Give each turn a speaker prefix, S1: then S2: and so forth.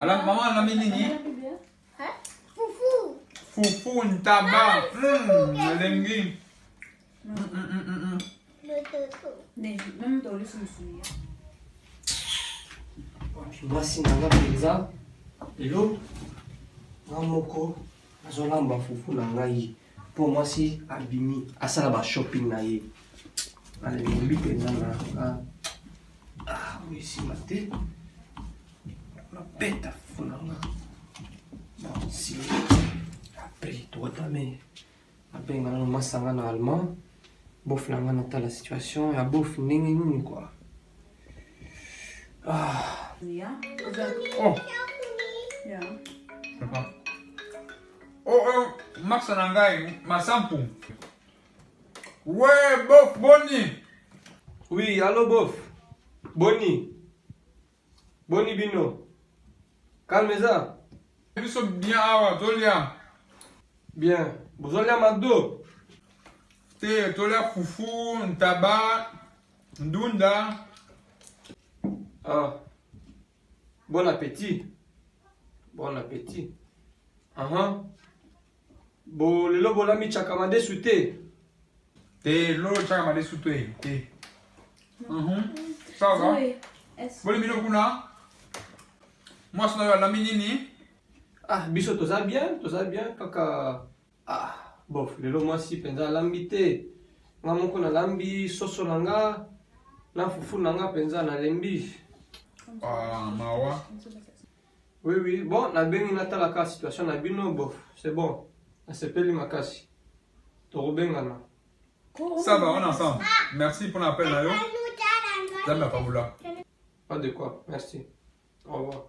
S1: Alors, maman, elle a mis nini?
S2: Foufou.
S1: Foufou, un tabac. Lengi.
S3: Mwasi nanga penza lelo nga moko azolamba fufu na ngai mpo mwasi abimi asala ba shopping na ye alembi penza na oyesimba te napeta fufu na nga si apres tokotame abenga nano masanga na allemand bof na nga natala situation ya bof ndenge nini kua
S4: Ja.
S1: Oh.
S4: Ja.
S1: Oh, Max Nangai, Masampu. Ouais, bof, Boni.
S3: Oui, allô bof. Boni. Boni Bino. Calme ça.
S1: Ils sont bien awa, Tolia.
S3: Bien. Vous allez à McDo.
S1: Tolia foufou, un tabac, ndunda.
S3: Ah. Bon appétit. Bon appétit. Bo lelo bolami chakamade sute.
S1: Te lo chaka made sutwe. Te. Ça va? Boli mino kuna? Moi je suis la minini.
S3: Ah, biso toza bien kaka. Ah, bof, lelo mwasi penza lambi te. Nga moko na lambi soso nanga na fufu nanga penza na lembi.
S1: Ah, mawa.
S3: Oui, oui. Bon, na bengi natala ka situation na bino bof. C'est bon. Nasepeli makasi. Torobengana.
S1: Ça va, on est ensemble. Merci pour l'appel, Nayo. Zamba Paoula.
S3: Pas de quoi. Merci. Au revoir.